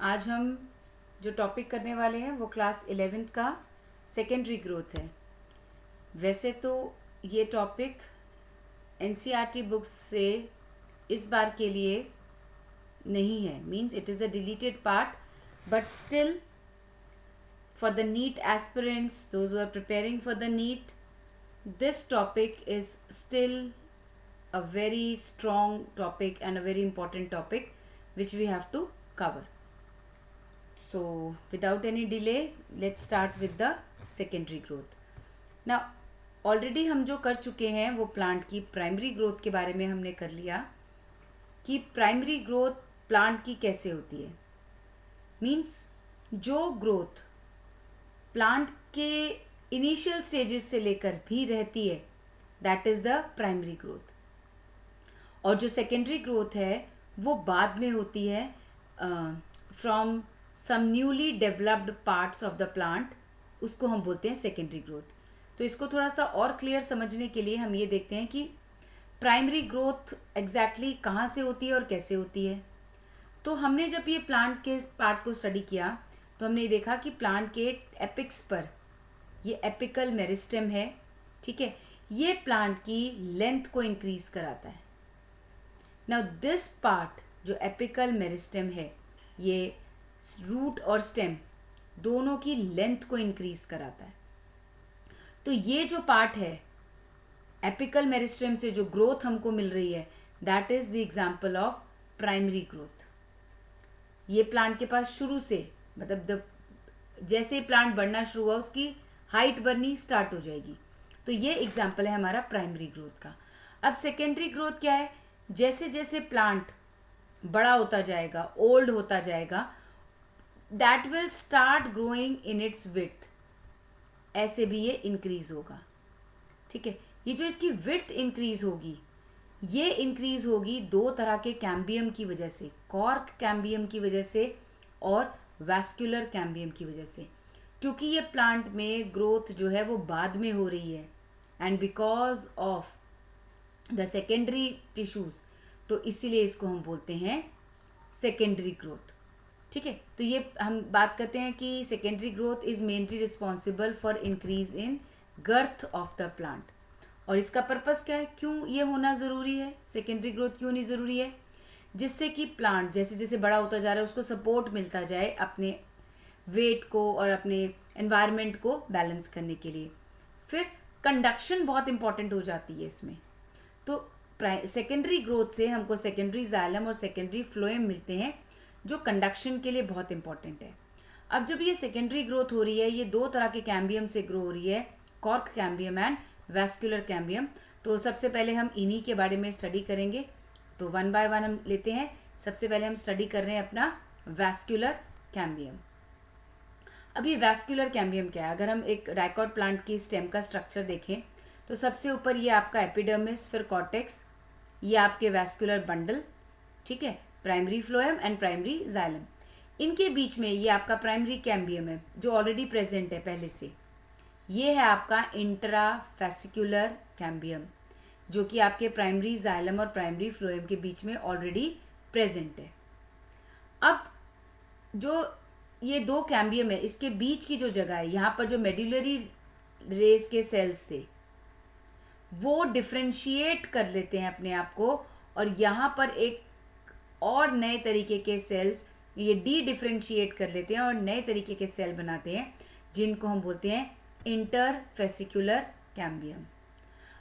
आज हम जो टॉपिक करने वाले हैं वो क्लास 11th का सेकेंडरी ग्रोथ है। वैसे तो ये टॉपिक एनसीईआरटी बुक्स से इस बार के लिए नहीं है, means it is a deleted part, but still for the NEET aspirants, those who are preparing for the NEET, this topic is still a very strong topic and a very important topic which we have to cover. So without any delay, let's start with the secondary growth. Now already हम जो कर चुके हैं वो plant की primary growth के बारे में हमने कर लिया कि प्राइमरी ग्रोथ प्लांट की कैसे होती है। मीन्स जो ग्रोथ प्लांट के इनिशियल स्टेजेस से लेकर भी रहती है, that is the primary growth. और जो सेकेंडरी ग्रोथ है वो बाद में होती है from some newly developed parts of the plant, उसको हम बोलते हैं सेकेंडरी ग्रोथ। तो इसको थोड़ा सा और क्लियर समझने के लिए हम ये देखते हैं कि प्राइमरी ग्रोथ एग्जैक्टली कहाँ से होती है और कैसे होती है। तो हमने जब ये प्लांट के पार्ट को स्टडी किया तो हमने देखा कि प्लांट के एपिक्स पर ये एपिकल मेरिस्टेम है, ठीक है, ये प्लांट की लेंथ को इंक्रीज कराता है। नाउ दिस पार्ट जो एपिकल मेरिस्टेम है ये रूट और स्टेम दोनों की लेंथ को इंक्रीज कराता है। तो ये जो पार्ट है एपिकल मेरिस्टेम से जो ग्रोथ हमको मिल रही है, that is the example of primary growth. ये प्लांट के पास शुरू से मतलब जैसे प्लांट बढ़ना शुरू हुआ उसकी हाइट बढ़नी स्टार्ट हो जाएगी। तो ये एग्जाम्पल है हमारा प्राइमरी ग्रोथ का। अब सेकेंडरी ग्रोथ क्या है? जैसे जैसे प्लांट बड़ा होता जाएगा, ओल्ड होता जाएगा, that will start growing in its width, ऐसे भी ये इंक्रीज होगा, ठीक है। ये जो इसकी विड्थ इंक्रीज होगी, ये इंक्रीज होगी दो तरह के कैम्बियम की वजह से, कॉर्क कैम्बियम की वजह से और वैस्कुलर कैम्बियम की वजह से, क्योंकि ये प्लांट में ग्रोथ जो है वो बाद में हो रही है and because of the secondary tissues, तो इसीलिए इसको हम बोलते हैं सेकेंडरी ग्रोथ, ठीक है। तो ये हम बात करते हैं कि secondary growth is mainly responsible for increase in girth of the plant. और इसका पर्पस क्या है, क्यों ये होना ज़रूरी है, सेकेंडरी ग्रोथ क्यों नहीं ज़रूरी है? जिससे कि प्लांट जैसे जैसे बड़ा होता जा रहा है उसको सपोर्ट मिलता जाए अपने वेट को और अपने एनवायरनमेंट को बैलेंस करने के लिए। फिर कंडक्शन बहुत इंपॉर्टेंट हो जाती है इसमें। तो सेकेंडरी ग्रोथ से हमको सेकेंडरी जाइलम और सेकेंडरी फ्लोएम मिलते हैं जो कंडक्शन के लिए बहुत इंपॉर्टेंट है। अब जब ये सेकेंडरी ग्रोथ हो रही है, ये दो तरह के कैम्बियम से ग्रो हो रही है, cork cambium and vascular cambium. तो सबसे पहले हम इन्हीं के बारे में स्टडी करेंगे। तो वन बाय वन हम लेते हैं। सबसे पहले हम स्टडी कर रहे हैं अपना वैस्कुलर कैम्बियम। अब ये वैस्कुलर कैम्बियम क्या है? अगर हम एक डाइकॉट प्लांट की स्टेम का स्ट्रक्चर देखें तो सबसे ऊपर ये आपका एपिडर्मिस, फिर कॉर्टेक्स, ये आपके वैस्कुलर बंडल, ठीक है, primary phloem and primary xylem. इनके बीच में ये आपका प्राइमरी कैम्बियम है जो ऑलरेडी प्रेजेंट है पहले से। ये है आपका इंट्राफेसिकुलर कैम्बियम जो कि आपके प्राइमरी जाइलम और प्राइमरी फ्लोएम के बीच में ऑलरेडी प्रेजेंट है। अब जो ये दो कैम्बियम है इसके बीच की जो जगह है, यहाँ पर जो मेडुलरी रेस के सेल्स थे वो डिफ्रेंशिएट कर लेते हैं अपने आप को, और यहाँ पर एक और नए तरीके के सेल्स ये डी डिफ्रेंशिएट कर लेते हैं और नए तरीके के सेल बनाते हैं जिनको हम बोलते हैं इंटरफेसिकुलर कैम्बियम।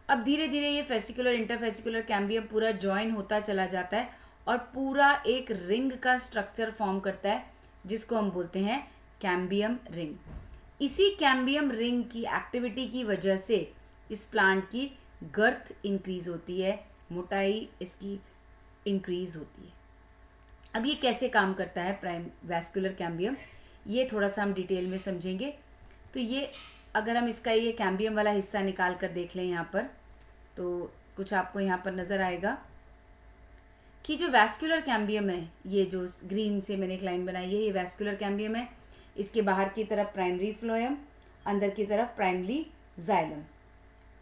अब धीरे धीरे ये फेसिकुलर इंटरफेसिकुलर कैम्बियम पूरा ज्वाइन होता चला जाता है और पूरा एक रिंग का स्ट्रक्चर फॉर्म करता है जिसको हम बोलते हैं कैम्बियम रिंग। इसी कैम्बियम रिंग की एक्टिविटी की वजह से इस प्लांट की गर्थ इंक्रीज होती है, मोटाई इसकी इंक्रीज होती है। अब ये कैसे काम करता है वैस्कुलर कैम्बियम, ये थोड़ा सा हम डिटेल में समझेंगे। तो ये अगर हम इसका ये कैम्बियम वाला हिस्सा निकाल कर देख लें यहाँ पर, तो कुछ आपको यहाँ पर नज़र आएगा कि जो वैस्कुलर कैम्बियम है, ये जो ग्रीन से मैंने एक लाइन बनाई है, ये वैस्कुलर कैम्बियम है। इसके बाहर की तरफ प्राइमरी फ्लोएम, अंदर की तरफ प्राइमरी जाइलम,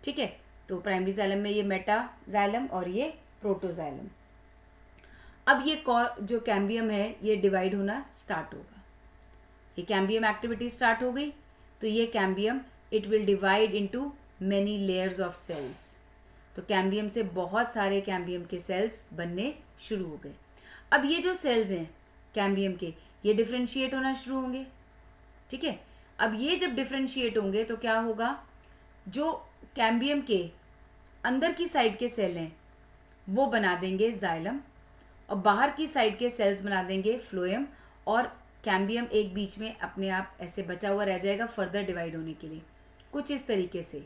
ठीक है। तो प्राइमरी जाइलम में ये मेटा जाइलम और ये प्रोटोजाइलम। अब ये जो कैम्बियम है ये डिवाइड होना स्टार्ट होगा। ये कैम्बियम एक्टिविटी स्टार्ट हो गई, तो ये cambium it will divide into many layers of cells. तो कैम्बियम से बहुत सारे कैम्बियम के सेल्स बनने शुरू हो गए। अब ये जो सेल्स हैं कैम्बियम के, ये डिफ्रेंशिएट होना शुरू होंगे। ठीक है, अब ये जब डिफ्रेंशिएट होंगे तो क्या होगा, जो कैम्बियम के अंदर की साइड के सेल हैं वो बना देंगे जाइलम, और बाहर की साइड के सेल्स बना देंगे फ्लोएम, और कैम्बियम एक बीच में अपने आप ऐसे बचा हुआ रह जाएगा फर्दर डिवाइड होने के लिए, कुछ इस तरीके से।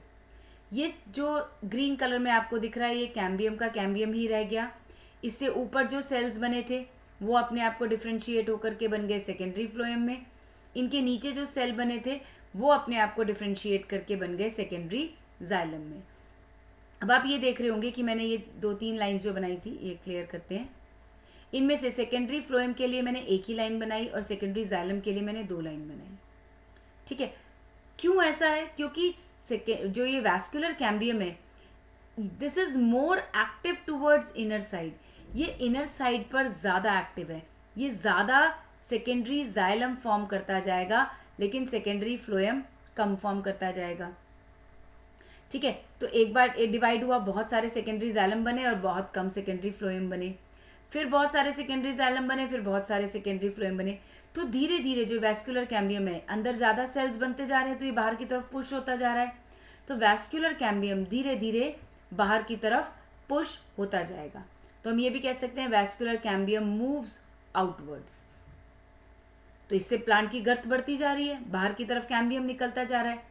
ये जो ग्रीन कलर में आपको दिख रहा है ये कैम्बियम का कैम्बियम ही रह गया। इससे ऊपर जो सेल्स बने थे वो अपने आप को डिफ्रेंशिएट होकर के बन गए सेकेंडरी फ्लोएम में। इनके नीचे जो सेल बने थे वो अपने आप को डिफ्रेंशिएट करके बन गए सेकेंडरी जाइलम में। अब आप ये देख रहे होंगे कि मैंने ये 2-3 लाइंस जो बनाई थी ये क्लियर करते हैं। इनमें से सेकेंडरी फ्लोएम के लिए मैंने एक ही लाइन बनाई और सेकेंडरी जाइलम के लिए मैंने 2 लाइन बनाई। ठीक है, क्यों ऐसा है, क्योंकि जो ये वैस्कुलर कैम्बियम है this is more active towards inner side. ये इनर साइड पर ज़्यादा एक्टिव है, ये ज़्यादा सेकेंडरी जाइलम फॉर्म करता जाएगा लेकिन सेकेंडरी फ्लोएम कम फॉर्म करता जाएगा। ठीक है, तो एक बार डिवाइड हुआ, बहुत सारे सेकेंडरी जाइलम बने और बहुत कम सेकेंडरी फ्लोएम बने, फिर बहुत सारे सेकेंडरी जाइलम बने, फिर बहुत सारे सेकेंडरी फ्लोएम बने। तो धीरे धीरे जो वैस्कुलर कैम्बियम है अंदर ज़्यादा सेल्स बनते जा रहे हैं तो ये बाहर की तरफ पुश होता जा रहा है। तो वैस्कुलर कैम्बियम धीरे धीरे बाहर की तरफ पुश होता जाएगा। तो हम ये भी कह सकते हैं वैस्कुलर कैम्बियम मूव्स आउटवर्ड्स। तो इससे प्लांट की गर्थ बढ़ती जा रही है, बाहर की तरफ कैम्बियम निकलता जा रहा है।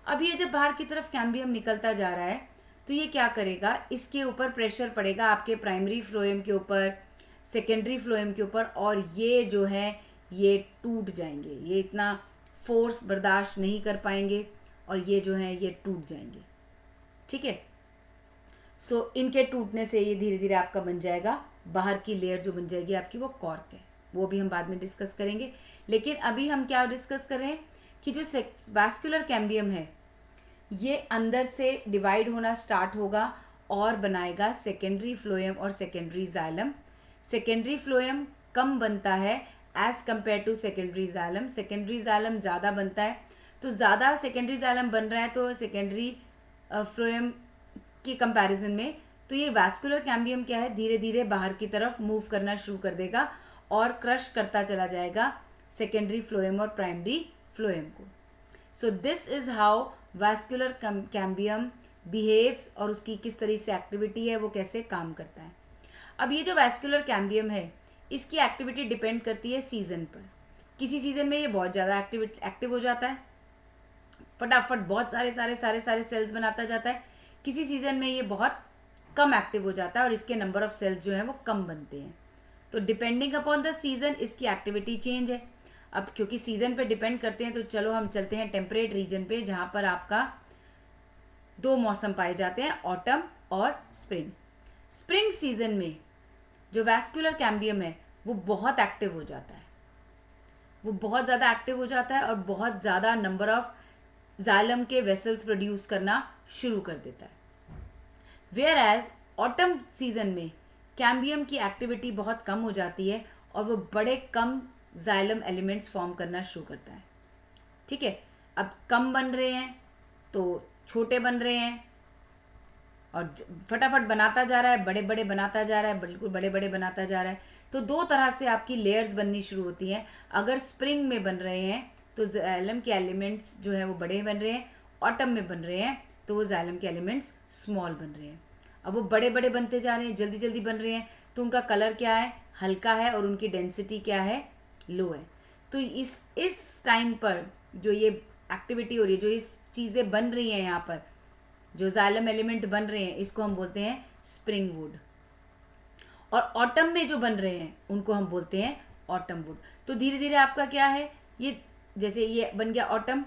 अब ये जब बाहर की तरफ कैम्बियम निकलता जा रहा है तो ये क्या करेगा, इसके ऊपर प्रेशर पड़ेगा आपके प्राइमरी फ्लोएम के ऊपर, सेकेंडरी फ्लोएम के ऊपर, और ये जो है ये टूट जाएंगे, ये इतना फोर्स बर्दाश्त नहीं कर पाएंगे और ये जो है ये टूट जाएंगे। ठीक है, सो इनके टूटने से ये धीरे धीरे आपका बन जाएगा, बाहर की लेयर जो बन जाएगी आपकी वो कॉर्क है, वो भी हम बाद में डिस्कस करेंगे। लेकिन अभी हम क्या डिस्कस कर रहे हैं कि जो वैस्कुलर कैम्बियम है ये अंदर से डिवाइड होना स्टार्ट होगा और बनाएगा सेकेंडरी फ्लोएम और सेकेंडरी जाइलम। सेकेंडरी फ्लोएम कम बनता है as compare to secondary xylem, secondary xylem ज़्यादा बनता है। तो ज़्यादा सेकेंडरी जाइलम बन रहा है तो सेकेंडरी फ्लोएम के कंपैरिजन में, तो ये वैस्कुलर कैम्बियम क्या है धीरे धीरे बाहर की तरफ मूव करना शुरू कर देगा और क्रश करता चला जाएगा सेकेंडरी फ्लोएम और प्राइमरी फ्लोएम को। So this is how vascular cambium behaves, और उसकी किस तरह से एक्टिविटी है, वो कैसे काम करता है। अब ये जो वैस्कुलर कैम्बियम है इसकी एक्टिविटी डिपेंड करती है सीजन पर। किसी सीजन में ये बहुत ज़्यादा एक्टिव हो जाता है, फटाफट बहुत सारे सेल्स बनाता जाता है। किसी सीजन में ये बहुत कम एक्टिव हो जाता है और इसके नंबर ऑफ सेल्स जो हैं वो कम बनते हैं। तो डिपेंडिंग अपॉन द सीजन इसकी एक्टिविटी चेंज है। अब क्योंकि सीजन पे डिपेंड करते हैं तो चलो हम चलते हैं टेम्परेट रीजन पे, जहाँ पर आपका 2 मौसम पाए जाते हैं, ऑटम और स्प्रिंग। स्प्रिंग सीजन में जो वैस्कुलर कैम्बियम है वो बहुत एक्टिव हो जाता है, वो बहुत ज़्यादा एक्टिव हो जाता है और बहुत ज़्यादा नंबर ऑफ जाइलम के वेसल्स प्रोड्यूस करना शुरू कर देता है। वेयर एज ऑटम सीजन में कैम्बियम की एक्टिविटी बहुत कम हो जाती है और वो बड़े कम जाइलम एलिमेंट्स फॉर्म करना शुरू करता है। ठीक है, अब कम बन रहे हैं तो छोटे बन रहे हैं और फटाफट बनाता जा रहा है, बड़े बड़े बनाता जा रहा है, बिल्कुल बड़े बड़े बनाता जा रहा है। तो 2 तरह से आपकी लेयर्स बननी शुरू होती हैं। अगर स्प्रिंग में बन रहे हैं तो जाइलम के एलिमेंट्स जो है वो बड़े बन रहे हैं, ऑटम में बन रहे हैं तो वो जाइलम के एलिमेंट्स स्मॉल बन रहे हैं। अब वो बड़े बड़े बनते जा रहे हैं, जल्दी जल्दी बन रहे हैं, तो उनका कलर क्या है, हल्का है, और उनकी डेंसिटी क्या है, लो है। तो इस टाइम पर जो ये एक्टिविटी हो रही है, जो इस चीज़ें बन रही हैं यहाँ पर, जो जाइलम एलिमेंट बन रहे हैं, इसको हम बोलते हैं स्प्रिंग वुड। और ऑटम में जो बन रहे हैं उनको हम बोलते हैं ऑटम वुड। तो धीरे धीरे आपका क्या है, ये जैसे ये बन गया ऑटम,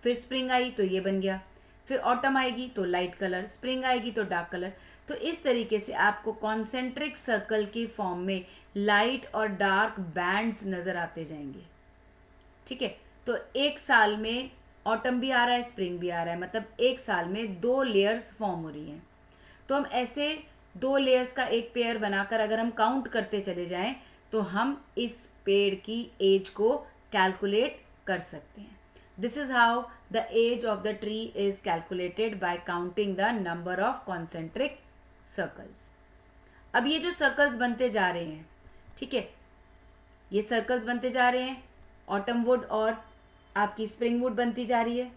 फिर स्प्रिंग आई तो ये बन गया, फिर ऑटम आएगी तो लाइट कलर, स्प्रिंग आएगी तो डार्क कलर। तो इस तरीके से आपको कॉन्सेंट्रिक सर्कल की फॉर्म में लाइट और डार्क बैंड्स नज़र आते जाएंगे। ठीक है, तो एक साल में ऑटम भी आ रहा है, स्प्रिंग भी आ रहा है, मतलब एक साल में 2 लेयर्स फॉर्म हो रही हैं। तो हम ऐसे 2 लेयर्स का एक पेयर बनाकर अगर हम काउंट करते चले जाएं तो हम इस पेड़ की एज को कैलकुलेट कर सकते हैं. This is how the age of the tree is calculated by counting the number of concentric circles. अब ये जो सर्कल्स बनते जा रहे हैं, ठीक है, ये सर्कल्स बनते जा रहे हैं, ऑटम वुड और आपकी स्प्रिंग वुड बनती जा रही है,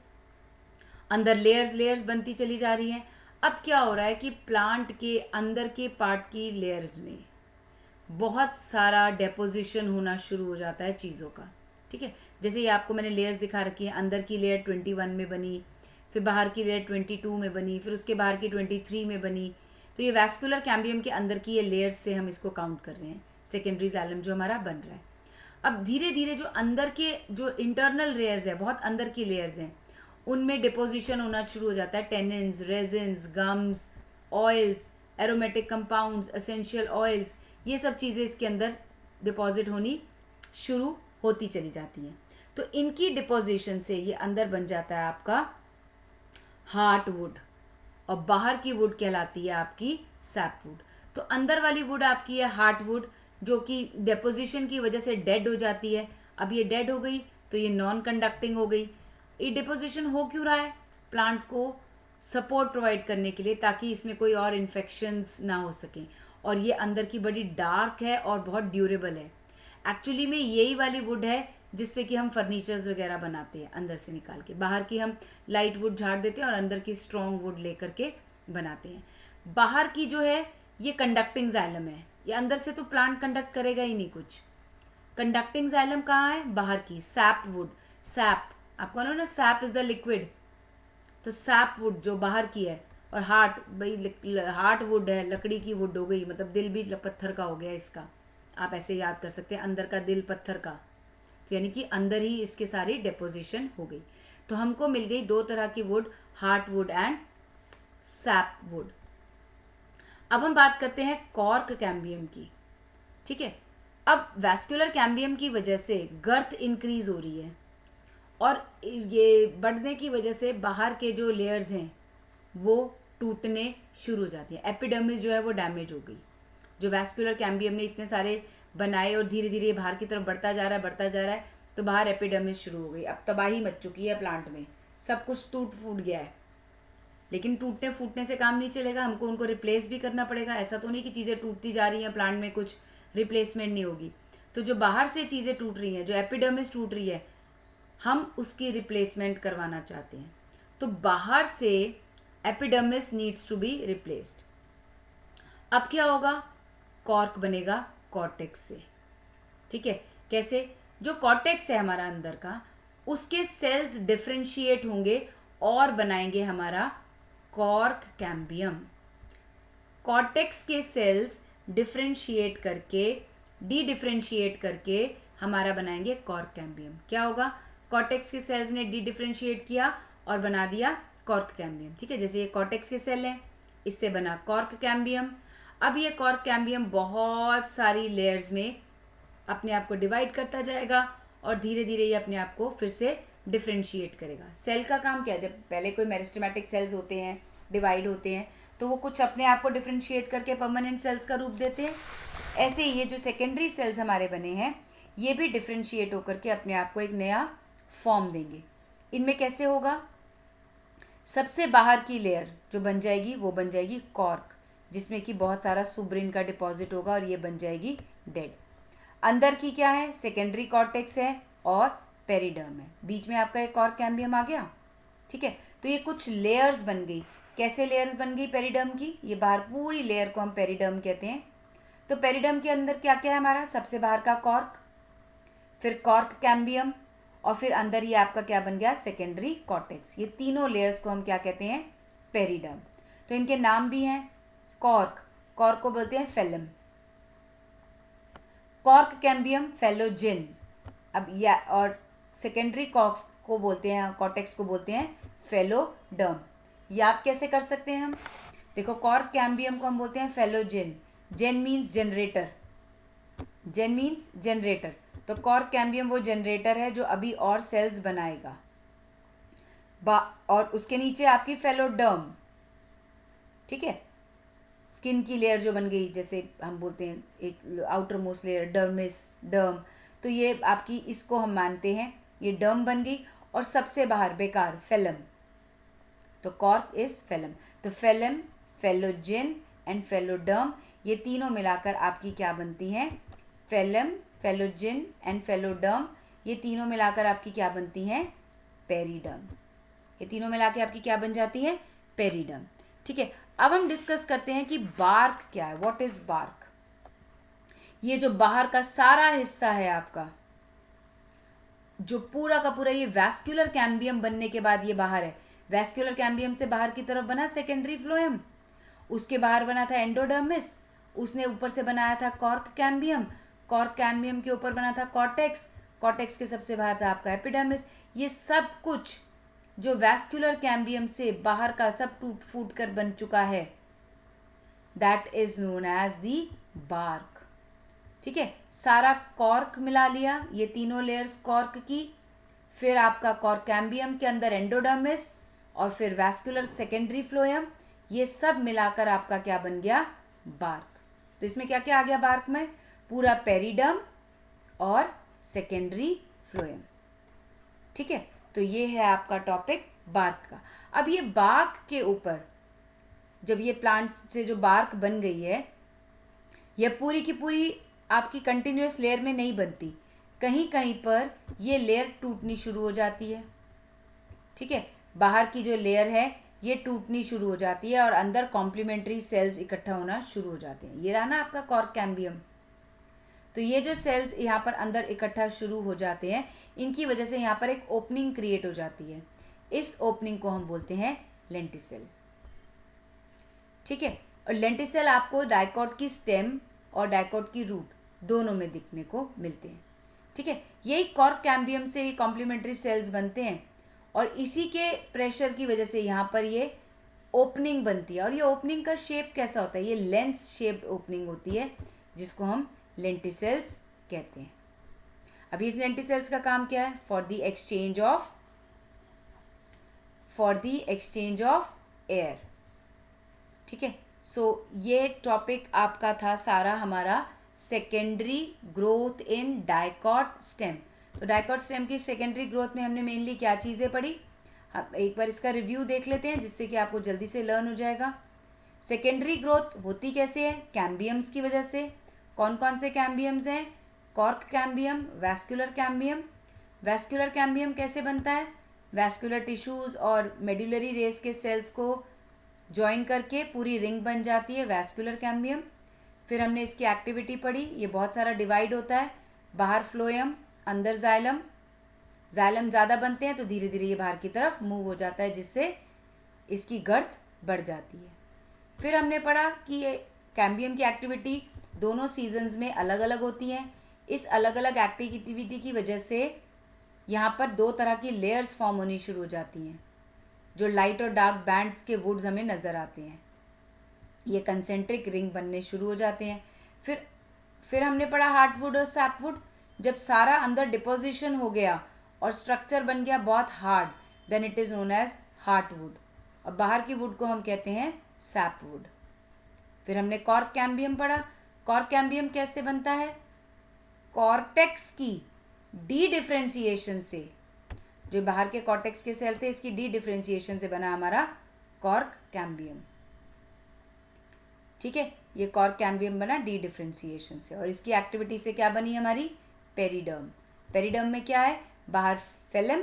अंदर लेयर्स बनती चली जा रही हैं. अब क्या हो रहा है कि प्लांट के अंदर के पार्ट की लेयर में बहुत सारा डेपोजिशन होना शुरू हो जाता है चीज़ों का. ठीक है, जैसे ये आपको मैंने लेयर्स दिखा रखी है. अंदर की लेयर 21 में बनी, फिर बाहर की लेयर 22 में बनी, फिर उसके बाहर की 23 में बनी. तो ये वैस्कुलर कैम्बियम के अंदर की ये लेयर्स से हम इसको काउंट कर रहे हैं, सेकेंडरी जाइलम जो हमारा बन रहा है. अब धीरे धीरे जो अंदर के जो इंटरनल लेयर्स है, बहुत अंदर की लेयर्स हैं, उनमें डिपोजिशन होना शुरू हो जाता है. Tannins, resins, gums, oils, aromatic compounds, essential oils, ये सब चीज़ें इसके अंदर डिपॉजिट होनी शुरू होती चली जाती हैं. तो इनकी डिपोजिशन से ये अंदर बन जाता है आपका हार्ट वुड, और बाहर की वुड कहलाती है आपकी सैप वुड. तो अंदर वाली वुड आपकी है हार्ट वुड, जो कि डिपोजिशन की वजह से डेड हो जाती है. अब ये डेड हो गई तो ये नॉन कंडक्टिंग हो गई. ये डिपोजिशन हो क्यों रहा है? प्लांट को सपोर्ट प्रोवाइड करने के लिए, ताकि इसमें कोई और इन्फेक्शंस ना हो सकें. और ये अंदर की बड़ी डार्क है और बहुत ड्यूरेबल है. एक्चुअली में यही वाली वुड है जिससे कि हम फर्नीचर्स वगैरह बनाते हैं अंदर से निकाल के. बाहर की हम लाइट वुड झाड़ देते हैं और अंदर की स्ट्रॉन्ग वुड लेकर के बनाते हैं. बाहर की जो है ये कंडक्टिंग जाइलम है. ये अंदर से तो प्लांट कंडक्ट करेगा ही नहीं कुछ. कंडक्टिंग जाइलम कहाँ है? बाहर की सैप वुड. सैप आपको ना, सैप इज द लिक्विड. तो सैप वुड जो बाहर की है, और हार्ट, भाई हार्ट वुड है, लकड़ी की वुड हो गई, मतलब दिल भी पत्थर का हो गया इसका. आप ऐसे याद कर सकते हैं, अंदर का दिल पत्थर का. तो यानी कि अंदर ही इसके सारी डेपोजिशन हो गई. तो हमको मिल गई 2 तरह की would, heart would and SAP would. अब हम बात करते हैं कॉर्क कैम्बियम की. ठीक है, अब वैस्कुलर कैम्बियम की वजह से गर्थ इंक्रीज हो रही है, और ये बढ़ने की वजह से बाहर के जो लेयर्स हैं वो टूटने शुरू हो जाती है. एपिडर्मिस जो है वो डैमेज हो गई. जो वैस्कुलर कैम्बियम ने इतने सारे बनाए और धीरे धीरे बाहर की तरफ बढ़ता जा रहा है, तो बाहर एपिडर्मिस शुरू हो गई. अब तबाही मच चुकी है प्लांट में, सब कुछ टूट फूट गया है. लेकिन टूटने फूटने से काम नहीं चलेगा, हमको उनको रिप्लेस भी करना पड़ेगा. ऐसा तो नहीं कि चीज़ें टूटती जा रही हैं, प्लांट में कुछ रिप्लेसमेंट नहीं होगी. तो जो बाहर से चीज़ें टूट रही हैं, जो एपिडर्मिस टूट रही है, हम उसकी रिप्लेसमेंट करवाना चाहते हैं. तो बाहर से epidermis needs to be replaced. अब क्या होगा? कॉर्क बनेगा कॉर्टेक्स से. ठीक है, कैसे? जो कॉर्टेक्स है हमारा अंदर का, उसके सेल्स डिफरेंशिएट होंगे और बनाएंगे हमारा कॉर्क कैम्बियम. कॉर्टेक्स के सेल्स डिफरेंशिएट करके, डी डिफरेंशिएट करके हमारा बनाएंगे कॉर्क कैम्बियम. क्या होगा? कॉर्टेक्स के सेल्स ने डी डिफरेंशिएट किया और बना दिया कॉर्क कैम्बियम. ठीक है, जैसे ये कॉर्टेक्स के सेल हैं, इससे बना कॉर्क कैम्बियम. अब ये कॉर्क कैम्बियम बहुत सारी लेयर्स में अपने आप को डिवाइड करता जाएगा, और धीरे धीरे ये अपने आप को फिर से डिफरेंशिएट करेगा. सेल का काम क्या है? जब पहले कोई मेरिस्टेमेटिक सेल्स होते हैं, डिवाइड होते हैं, तो वो कुछ अपने आप को डिफरेंशिएट करके परमानेंट सेल्स का रूप देते हैं. ऐसे ही ये जो सेकेंडरी सेल्स हमारे बने हैं, ये भी डिफरेंशिएट होकर के अपने आप को एक नया फॉर्म देंगे. इनमें कैसे होगा? सबसे बाहर की लेयर जो बन जाएगी वो बन जाएगी कॉर्क, जिसमें कि बहुत सारा सुब्रिन का डिपॉजिट होगा, और ये बन जाएगी डेड. अंदर की क्या है? सेकेंडरी कॉर्टेक्स है और पेरिडर्म है. बीच में आपका एक कॉर्क कैम्बियम आ गया. ठीक है, तो ये कुछ लेयर्स बन गई. कैसे लेयर्स बन गई पेरिडर्म की? ये बाहर पूरी लेयर को हम पेरिडर्म कहते हैं. तो पेरिडर्म के अंदर क्या क्या है हमारा? सबसे बाहर का कॉर्क, फिर कॉर्क कैम्बियम, और फिर अंदर ही आपका क्या बन गया? Secondary cortex. ये तीनों लेयर्स को हम क्या कहते हैं? पेरिडर्म. तो इनके नाम भी हैं. कॉर्क, कॉर्क को बोलते हैं फेलम. Cork cambium फेलोजिन. अब या और सेकेंडरी कॉर्क्स को बोलते हैं, कॉर्टेक्स को बोलते हैं फेलोडर्म. याद कैसे कर सकते हैं हम? देखो, कॉर्क कैम्बियम को हम बोलते हैं फेलोजिन. जेन मीन्स जनरेटर. जेन मीन्स जनरेटर. तो कॉर्क कैम्बियम वो जनरेटर है जो अभी और सेल्स बनाएगा. और उसके नीचे आपकी फेलोडर्म. ठीक है, स्किन की लेयर जो बन गई, जैसे हम बोलते हैं एक आउटर मोस्ट लेयर डर्मिस, डर्म, तो ये आपकी, इसको हम मानते हैं ये डर्म बन गई। और सबसे बाहर बेकार फेलम, तो कॉर्क इज फेलम। तो फेलम, फेलोजिन एंड फेलोडर्म, ये तीनों मिलाकर आपकी क्या बनती हैं? फेलम, फेलोजिन एंड फेलोडर्म, ये तीनों मिलाकर आपकी क्या बनती हैं? पेरिडर्म। ये तीनों मिला के आपकी क्या बन जाती है? पेरिडर्म। ठीक है, अब हम डिस्कस करते हैं कि बार्क क्या है। What is bark? ये जो बाहर का सारा हिस्सा है आपका, जो पूरा का पूरा, ये वैस्कुलर कैम्बियम बनने के बाद ये बाहर है। वैस्कुलर कैम्बियम से बाहर की तरफ बना सेकेंडरी फ्लोएम, उसके बाहर बना था एंडोडर्मिस, उसने ऊपर से बनाया था कॉर्क कैम्बियम, कॉर्क कैम्बियम के ऊपर बना था कॉर्टेक्स, कॉर्टेक्स के सबसे बाहर था आपका एपिडर्मिस। ये सब कुछ जो वैस्कुलर कैम्बियम से बाहर का सब टूट फूट कर बन चुका है, that is known as the bark. ठीक है, सारा कॉर्क मिला लिया, ये तीनों लेयर्स कॉर्क की, फिर आपका कॉर्क कैम्बियम के अंदर एंडोडर्मिस, और फिर वैस्कुलर सेकेंडरी फ्लोएम, ये सब मिलाकर आपका क्या बन गया? बार्क। तो इसमें क्या क्या आ गया बार्क में? पूरा पेरिडर्म और सेकेंडरी फ्लोएम। ठीक है, तो ये है आपका टॉपिक बार्क का। अब ये बार्क के ऊपर, जब ये प्लांट से जो बार्क बन गई है, यह पूरी की पूरी आपकी कंटिन्यूस लेयर में नहीं बनती, कहीं कहीं पर ये लेयर टूटनी शुरू हो जाती है। ठीक है, बाहर की जो लेयर है ये टूटनी शुरू हो जाती है और अंदर कॉम्प्लीमेंट्री सेल्स इकट्ठा होना शुरू हो जाते हैं। ये रहा ना आपका कॉर्क कैम्बियम। तो ये जो सेल्स यहाँ पर अंदर इकट्ठा शुरू हो जाते हैं, इनकी वजह से यहाँ पर एक ओपनिंग क्रिएट हो जाती है। इस ओपनिंग को हम बोलते हैं लेंटिसेल। ठीक है, और लेंटिसेल आपको डाइकॉट की स्टेम और डाइकॉट की रूट दोनों में दिखने को मिलते हैं। ठीक है, यही कॉर्क कैम्बियम से ये कॉम्प्लीमेंट्री सेल्स बनते हैं और इसी के प्रेशर की वजह से यहाँ पर ये ओपनिंग बनती है। और ये ओपनिंग का शेप कैसा होता है? ये लेंस शेप्ड ओपनिंग होती है, जिसको हम लेंटिसेल्स कहते हैं। अभी इस लेंटिसेल्स का काम क्या है? For the exchange of air. ठीक है, सो ये टॉपिक आपका था सारा हमारा secondary growth in dicot stem. तो डाइकॉट स्टेम की सेकेंडरी ग्रोथ में हमने मेनली क्या चीज़ें पढ़ी? हम एक बार इसका रिव्यू देख लेते हैं, जिससे कि आपको जल्दी से लर्न हो जाएगा। सेकेंडरी ग्रोथ होती कैसे है? कैम्बियम्स की वजह से। कौन कौन से कैम्बियम्स हैं? Cork cambium, vascular cambium. Vascular cambium कैसे बनता है? वैस्कुलर टिश्यूज और मेडुलरी रेस के सेल्स को ज्वाइन करके पूरी रिंग बन जाती है, वैस्कुलर कैम्बियम। फिर हमने इसकी एक्टिविटी पढ़ी, ये बहुत सारा डिवाइड होता है, बाहर फ्लोएम, अंदर जाइलम। जाइलम ज़्यादा बनते हैं तो धीरे धीरे ये बाहर की तरफ मूव हो जाता है, जिससे इसकी गर्थ बढ़ जाती है। फिर हमने पढ़ा कि ये कैम्बियम की एक्टिविटी दोनों सीजन्स में अलग अलग होती हैं। इस अलग अलग एक्टिविटी की वजह से यहाँ पर दो तरह की लेयर्स फॉर्म होनी शुरू हो जाती हैं, जो लाइट और डार्क बैंड के वुड्स हमें नज़र आते हैं। ये कंसेंट्रिक रिंग बनने शुरू हो जाते हैं। फिर हमने पढ़ा हार्टवुड और सैपवुड। जब सारा अंदर डिपोजिशन हो गया और स्ट्रक्चर बन गया बहुत hard, then it is known as heartwood, और बाहर की वुड को हम कहते हैं सैपवुड। फिर हमने कॉर्क कैम्बियम पढ़ा। कॉर्क कैम्बियम कैसे बनता है? कॉर्टेक्स की डी डिफ्रेंसिएशन से, जो बाहर के कॉर्टेक्स के सेल थे, इसकी डी डिफ्रेंसिएशन से बना हमारा कॉर्क कैम्बियम। ठीक है, ये कॉर्क कैम्बियम बना डी डिफ्रेंसिएशन से, और इसकी एक्टिविटी से क्या बनी हमारी? पेरिडर्म। पेरिडर्म में क्या है? बाहर फेलम,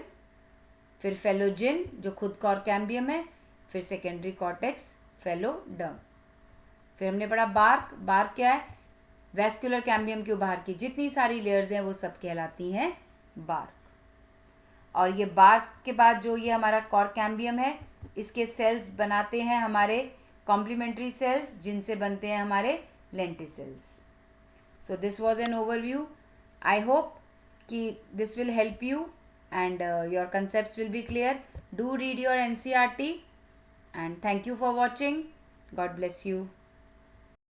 फिर फेलोजिन जो खुद कॉर्क कैम्बियम है, फिर सेकेंडरी कॉर्टेक्स, फेलोडर्म। फिर हमने पढ़ा बार्क। बार्क क्या है? वैस्कुलर कैम्बियम के बाहर की जितनी सारी लेयर्स हैं वो सब कहलाती हैं बार्क। और ये बार्क के बाद जो ये हमारा कॉर्क कैम्बियम है, इसके सेल्स बनाते हैं हमारे कॉम्प्लीमेंट्री सेल्स, जिनसे बनते हैं हमारे lenticels. So this was an overview. I hope कि this will help you and your concepts will be clear. Do read your NCERT and thank you for watching. God bless you.